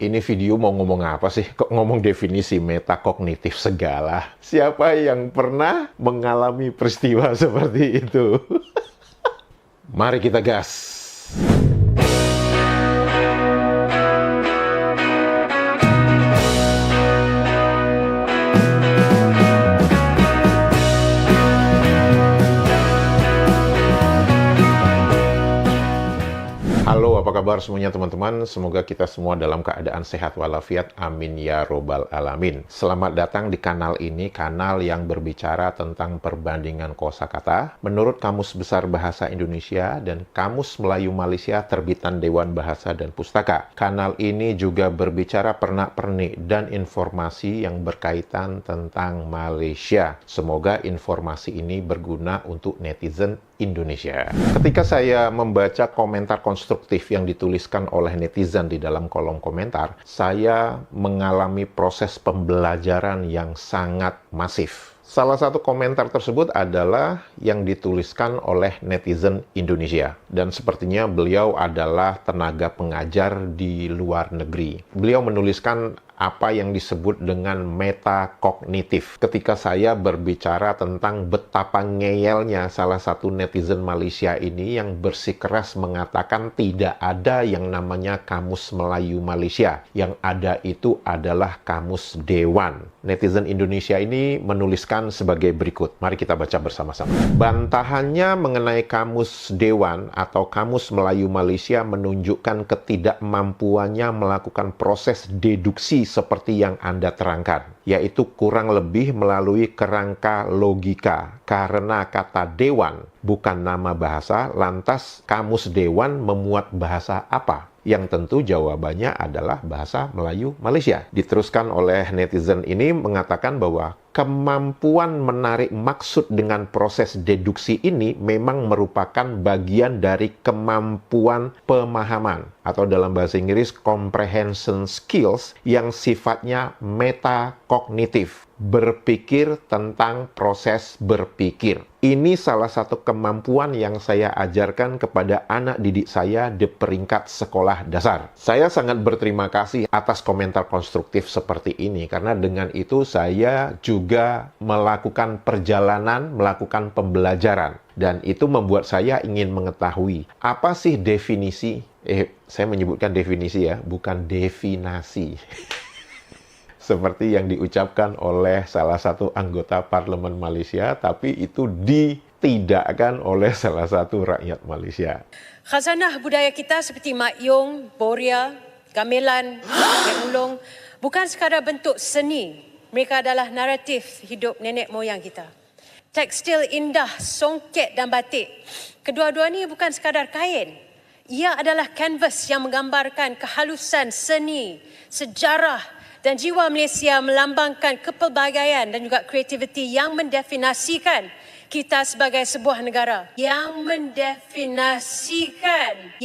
Ini video mau ngomong apa sih? Kok ngomong definisi metakognitif segala? Siapa yang pernah mengalami peristiwa seperti itu? Mari kita gas! Halo, apa kabar semuanya teman-teman? Semoga kita semua dalam keadaan sehat walafiat. Amin ya robbal alamin. Selamat datang di kanal ini, kanal yang berbicara tentang perbandingan kosakata menurut Kamus Besar Bahasa Indonesia dan Kamus Melayu Malaysia terbitan Dewan Bahasa dan Pustaka. Kanal ini juga berbicara pernak-pernik dan informasi yang berkaitan tentang Malaysia. Semoga informasi ini berguna untuk netizen Indonesia. Ketika saya membaca komentar konstruktif yang dituliskan oleh netizen di dalam kolom komentar, saya mengalami proses pembelajaran yang sangat masif. Salah satu komentar tersebut adalah yang dituliskan oleh netizen Indonesia. Dan sepertinya beliau adalah tenaga pengajar di luar negeri. Beliau menuliskan apa yang disebut dengan metakognitif. Ketika saya berbicara tentang betapa ngeyelnya salah satu netizen Malaysia ini yang bersikeras mengatakan tidak ada yang namanya Kamus Melayu Malaysia. Yang ada itu adalah Kamus Dewan. Netizen Indonesia ini menuliskan sebagai berikut. Mari kita baca bersama-sama. Bantahannya mengenai Kamus Dewan atau Kamus Melayu Malaysia menunjukkan ketidakmampuannya melakukan proses deduksi seperti yang Anda terangkan, yaitu kurang lebih melalui kerangka logika. Karena kata dewan bukan nama bahasa, lantas Kamus Dewan memuat bahasa apa? Yang tentu jawabannya adalah bahasa Melayu Malaysia. Diteruskan oleh netizen ini mengatakan bahwa kemampuan menarik maksud dengan proses deduksi ini memang merupakan bagian dari kemampuan pemahaman atau dalam bahasa Inggris comprehension skills yang sifatnya metakognitif. Berpikir tentang proses berpikir. Ini salah satu kemampuan yang saya ajarkan kepada anak didik saya di peringkat sekolah dasar. Saya sangat berterima kasih atas komentar konstruktif seperti ini, karena dengan itu saya juga melakukan perjalanan, melakukan pembelajaran. Dan itu membuat saya ingin mengetahui, apa sih definisi, saya menyebutkan definisi ya, bukan definasi. Seperti yang diucapkan oleh salah satu anggota parlemen Malaysia, tapi itu ditidakkan oleh salah satu rakyat Malaysia. Khazanah budaya kita seperti Mak Yong, Boria, Gamelan, Mek Ulong bukan sekadar bentuk seni. Mereka adalah naratif hidup nenek moyang kita. Tekstil indah, songket dan batik. Kedua-dua ini bukan sekadar kain. Ia adalah kanvas yang menggambarkan kehalusan seni, sejarah, dan jiwa Malaysia melambangkan kepelbagaian dan juga kreativiti yang mendefinisikan kita sebagai sebuah negara. Yang mendefinisikan.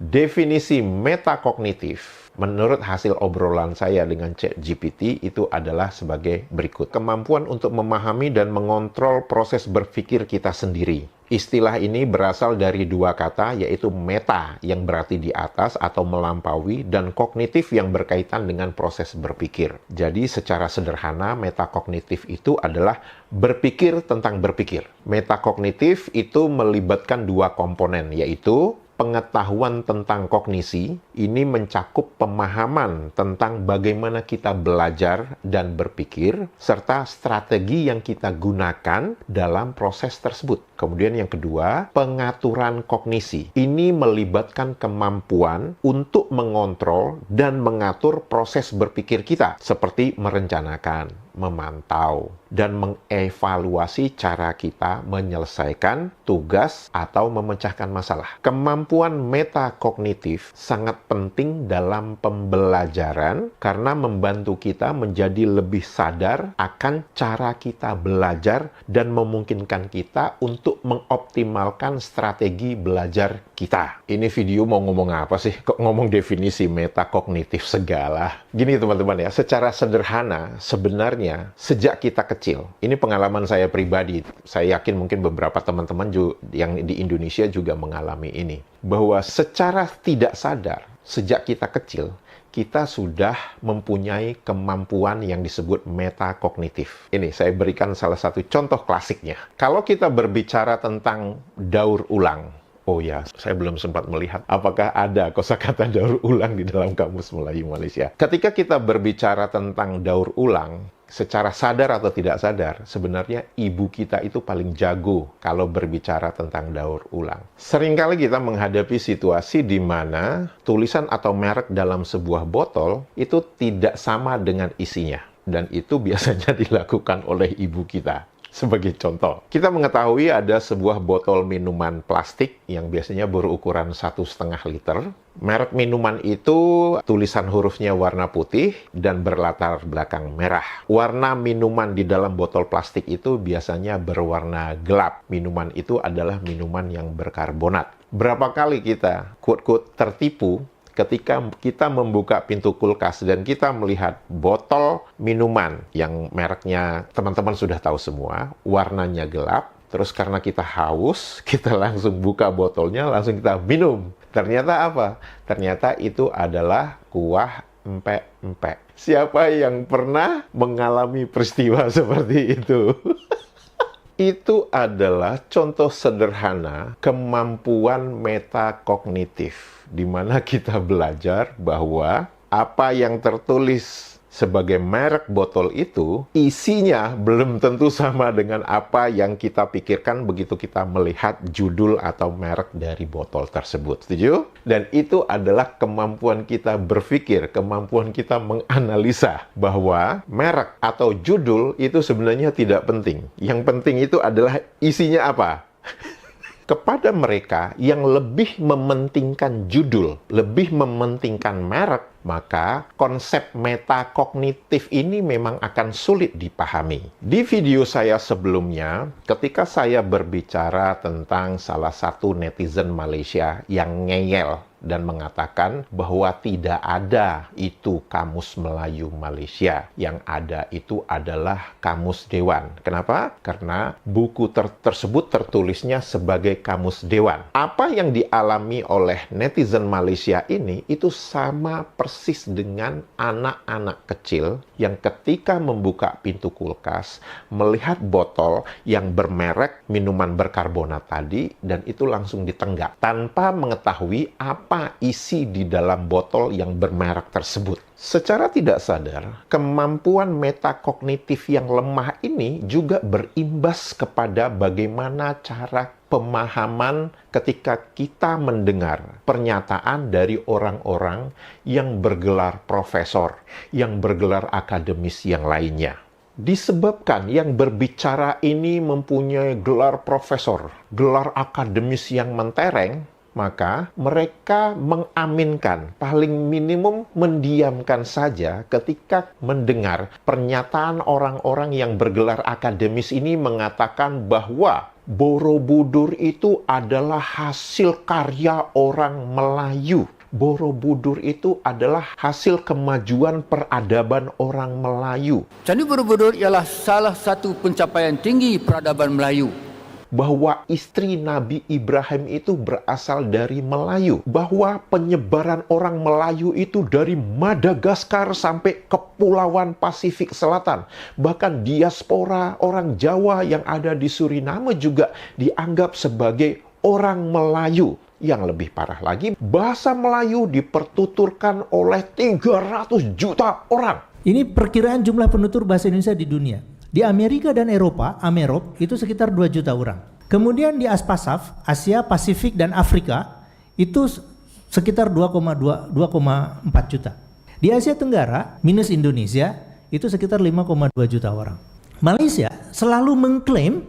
Definisi metakognitif menurut hasil obrolan saya dengan ChatGPT itu adalah sebagai berikut. Kemampuan untuk memahami dan mengontrol proses berpikir kita sendiri. Istilah ini berasal dari dua kata, yaitu meta yang berarti di atas atau melampaui dan kognitif yang berkaitan dengan proses berpikir. Jadi secara sederhana metakognitif itu adalah berpikir tentang berpikir. Metakognitif itu melibatkan dua komponen, yaitu pengetahuan tentang kognisi. Ini mencakup pemahaman tentang bagaimana kita belajar dan berpikir, serta strategi yang kita gunakan dalam proses tersebut. Kemudian yang kedua, pengaturan kognisi. Ini melibatkan kemampuan untuk mengontrol dan mengatur proses berpikir kita, seperti merencanakan, memantau, dan mengevaluasi cara kita menyelesaikan tugas atau memecahkan masalah. Kemampuan metakognitif sangat penting dalam pembelajaran karena membantu kita menjadi lebih sadar akan cara kita belajar dan memungkinkan kita untuk mengoptimalkan strategi belajar kita. Ini video mau ngomong apa sih? Kok ngomong definisi metakognitif segala? Gini teman-teman ya, secara sederhana sebenarnya sejak kita kecil kecil. Ini pengalaman saya pribadi. Saya yakin mungkin beberapa teman-teman yang di Indonesia juga mengalami ini. Bahwa secara tidak sadar, sejak kita kecil, kita sudah mempunyai kemampuan yang disebut metakognitif. Ini saya berikan salah satu contoh klasiknya. Kalau kita berbicara tentang daur ulang, oh ya, saya belum sempat melihat apakah ada kosakata daur ulang di dalam Kamus Melayu Malaysia. Ketika kita berbicara tentang daur ulang, secara sadar atau tidak sadar, sebenarnya ibu kita itu paling jago kalau berbicara tentang daur ulang. Seringkali kita menghadapi situasi di mana tulisan atau merek dalam sebuah botol itu tidak sama dengan isinya. Dan itu biasanya dilakukan oleh ibu kita. Sebagai contoh, kita mengetahui ada sebuah botol minuman plastik yang biasanya berukuran 1,5 liter. Merek minuman itu tulisan hurufnya warna putih dan berlatar belakang merah. Warna minuman di dalam botol plastik itu biasanya berwarna gelap. Minuman itu adalah minuman yang berkarbonat. Berapa kali kita quote-quote tertipu ketika kita membuka pintu kulkas dan kita melihat botol minuman yang mereknya teman-teman sudah tahu semua, warnanya gelap, terus karena kita haus, kita langsung buka botolnya, langsung kita minum. Ternyata apa? Ternyata itu adalah kuah empek-empek. Siapa yang pernah mengalami peristiwa seperti itu? Itu adalah contoh sederhana kemampuan metakognitif, di mana kita belajar bahwa apa yang tertulis sebagai merek botol itu, isinya belum tentu sama dengan apa yang kita pikirkan begitu kita melihat judul atau merek dari botol tersebut. Setuju? Dan itu adalah kemampuan kita berpikir, kemampuan kita menganalisa bahwa merek atau judul itu sebenarnya tidak penting. Yang penting itu adalah isinya apa. Kepada mereka yang lebih mementingkan judul, lebih mementingkan merek, maka konsep metakognitif ini memang akan sulit dipahami. Di video saya sebelumnya, ketika saya berbicara tentang salah satu netizen Malaysia yang ngeyel dan mengatakan bahwa tidak ada itu Kamus Melayu Malaysia. Yang ada itu adalah Kamus Dewan. Kenapa? Karena buku tersebut tertulisnya sebagai Kamus Dewan. Apa yang dialami oleh netizen Malaysia ini itu sama persis dengan anak-anak kecil yang ketika membuka pintu kulkas melihat botol yang bermerek minuman berkarbonat tadi dan itu langsung ditenggak tanpa mengetahui apa isi di dalam botol yang bermerek tersebut. Secara tidak sadar, kemampuan metakognitif yang lemah ini juga berimbas kepada bagaimana cara pemahaman ketika kita mendengar pernyataan dari orang-orang yang bergelar profesor, yang bergelar akademis yang lainnya. Disebabkan yang berbicara ini mempunyai gelar profesor, gelar akademis yang mentereng, maka mereka mengaminkan, paling minimum mendiamkan saja ketika mendengar pernyataan orang-orang yang bergelar akademis ini mengatakan bahwa Borobudur itu adalah hasil karya orang Melayu. Borobudur itu adalah hasil kemajuan peradaban orang Melayu. Candi Borobudur ialah salah satu pencapaian tinggi peradaban Melayu. Bahwa istri Nabi Ibrahim itu berasal dari Melayu. Bahwa penyebaran orang Melayu itu dari Madagaskar sampai Kepulauan Pasifik Selatan. Bahkan diaspora orang Jawa yang ada di Suriname juga dianggap sebagai orang Melayu. Yang lebih parah lagi, bahasa Melayu dipertuturkan oleh 300 juta orang. Ini perkiraan jumlah penutur bahasa Indonesia di dunia. Di Amerika dan Eropa, Amerop, itu sekitar 2 juta orang. Kemudian di Aspasaf, Asia, Pasifik, dan Afrika, itu sekitar 2,4 juta. Di Asia Tenggara, minus Indonesia, itu sekitar 5,2 juta orang. Malaysia selalu mengklaim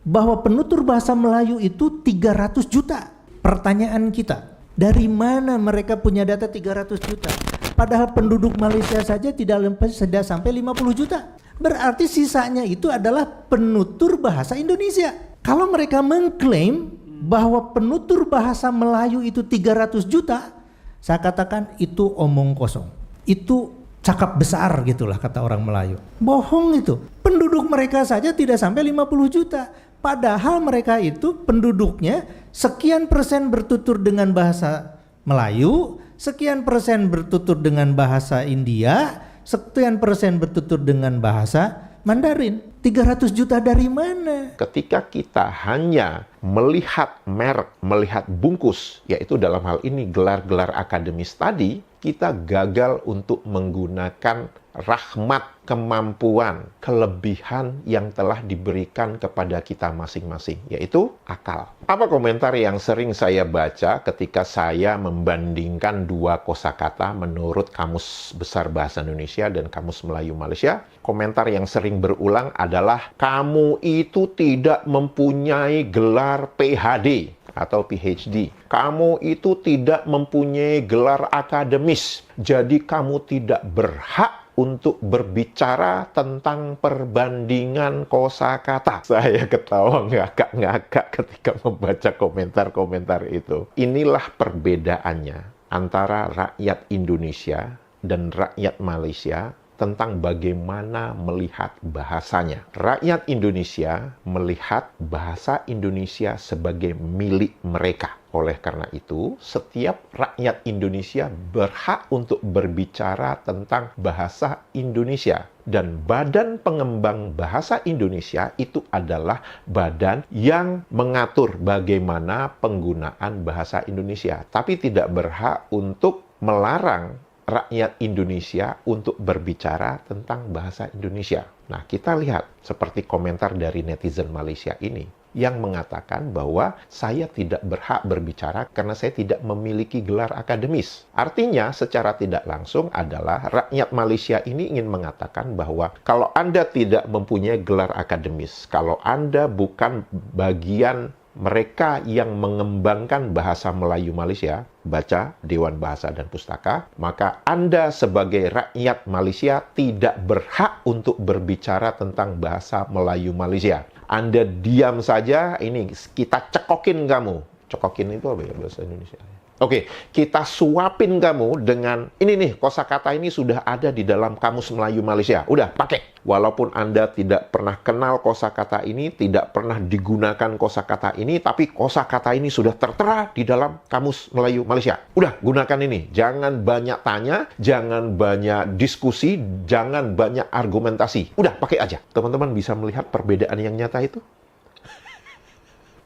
bahwa penutur bahasa Melayu itu 300 juta. Pertanyaan kita, dari mana mereka punya data 300 juta? Padahal penduduk Malaysia saja tidak sampai 50 juta. Berarti sisanya itu adalah penutur bahasa Indonesia. Kalau mereka mengklaim bahwa penutur bahasa Melayu itu 300 juta, saya katakan itu omong kosong. Itu cakap besar gitulah kata orang Melayu. Bohong itu. Penduduk mereka saja tidak sampai 50 juta. Padahal mereka itu penduduknya sekian persen bertutur dengan bahasa Melayu, sekian persen bertutur dengan bahasa India, sekian persen bertutur dengan bahasa Mandarin. 300 juta dari mana? Ketika kita hanya melihat merek, melihat bungkus, yaitu dalam hal ini gelar-gelar akademis tadi, kita gagal untuk menggunakan rahmat, kemampuan, kelebihan yang telah diberikan kepada kita masing-masing, yaitu akal. Apa komentar yang sering saya baca ketika saya membandingkan dua kosakata menurut Kamus Besar Bahasa Indonesia dan Kamus Melayu Malaysia? Komentar yang sering berulang adalah, kamu itu tidak mempunyai gelar PhD atau PhD. Kamu itu tidak mempunyai gelar akademis. Jadi kamu tidak berhak untuk berbicara tentang perbandingan kosakata. Saya ketawa ngakak-ngakak ketika membaca komentar-komentar itu. Inilah perbedaannya antara rakyat Indonesia dan rakyat Malaysia tentang bagaimana melihat bahasanya. Rakyat Indonesia melihat bahasa Indonesia sebagai milik mereka. Oleh karena itu, setiap rakyat Indonesia berhak untuk berbicara tentang bahasa Indonesia. Dan Badan Pengembang Bahasa Indonesia itu adalah badan yang mengatur bagaimana penggunaan bahasa Indonesia. Tapi tidak berhak untuk melarang rakyat Indonesia untuk berbicara tentang bahasa Indonesia. Nah, kita lihat seperti komentar dari netizen Malaysia ini yang mengatakan bahwa saya tidak berhak berbicara karena saya tidak memiliki gelar akademis. Artinya, secara tidak langsung adalah rakyat Malaysia ini ingin mengatakan bahwa kalau Anda tidak mempunyai gelar akademis, kalau Anda bukan bagian mereka yang mengembangkan bahasa Melayu Malaysia, baca Dewan Bahasa dan Pustaka, maka Anda sebagai rakyat Malaysia tidak berhak untuk berbicara tentang bahasa Melayu Malaysia. Anda diam saja, ini kita cekokin kamu. Cekokin itu apa ya bahasa Indonesia? Oke, kita suapin kamu dengan, ini nih, kosakata ini sudah ada di dalam Kamus Melayu Malaysia. Udah, pakai. Walaupun Anda tidak pernah kenal kosakata ini, tidak pernah digunakan kosakata ini, tapi kosakata ini sudah tertera di dalam Kamus Melayu Malaysia. Udah, gunakan ini. Jangan banyak tanya, jangan banyak diskusi, jangan banyak argumentasi. Udah, pakai aja. Teman-teman bisa melihat perbedaan yang nyata itu?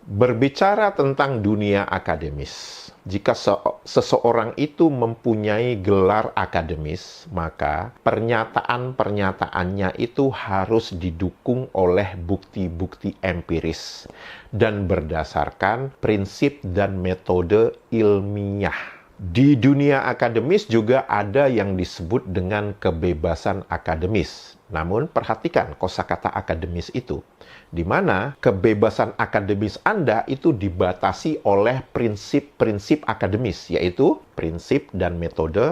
Berbicara tentang dunia akademis, jika seseorang itu mempunyai gelar akademis, maka pernyataan-pernyataannya itu harus didukung oleh bukti-bukti empiris dan berdasarkan prinsip dan metode ilmiah. Di dunia akademis juga ada yang disebut dengan kebebasan akademis. Namun perhatikan kosakata akademis itu, di mana kebebasan akademis Anda itu dibatasi oleh prinsip-prinsip akademis, yaitu prinsip dan metode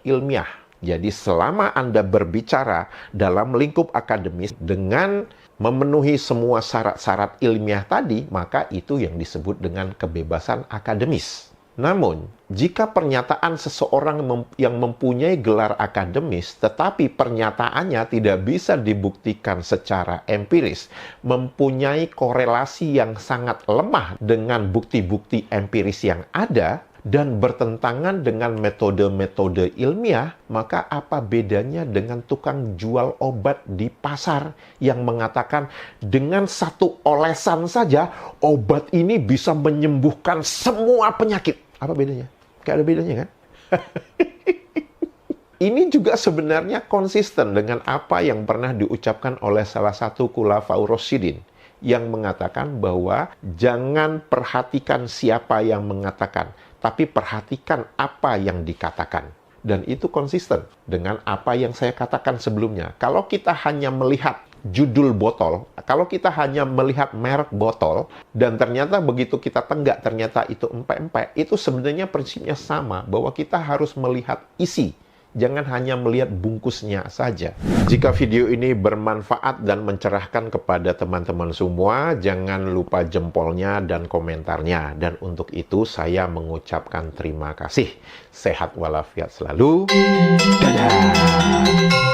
ilmiah. Jadi selama Anda berbicara dalam lingkup akademis dengan memenuhi semua syarat-syarat ilmiah tadi, maka itu yang disebut dengan kebebasan akademis. Namun, jika pernyataan seseorang yang mempunyai gelar akademis, tetapi pernyataannya tidak bisa dibuktikan secara empiris, mempunyai korelasi yang sangat lemah dengan bukti-bukti empiris yang ada, dan bertentangan dengan metode-metode ilmiah, maka apa bedanya dengan tukang jual obat di pasar yang mengatakan dengan satu olesan saja obat ini bisa menyembuhkan semua penyakit. Apa bedanya? Gak ada bedanya kan? Ini juga sebenarnya konsisten dengan apa yang pernah diucapkan oleh salah satu Khulafaur Rasyidin yang mengatakan bahwa jangan perhatikan siapa yang mengatakan, tapi perhatikan apa yang dikatakan. Dan itu konsisten dengan apa yang saya katakan sebelumnya. Kalau kita hanya melihat judul botol, kalau kita hanya melihat merek botol, dan ternyata begitu kita tenggak, ternyata itu empek-empek, itu sebenarnya prinsipnya sama, bahwa kita harus melihat isi. Jangan hanya melihat bungkusnya saja. Jika video ini bermanfaat dan mencerahkan kepada teman-teman semua, jangan lupa jempolnya dan komentarnya. Dan untuk itu saya mengucapkan terima kasih. Sehat walafiat selalu. Dadah.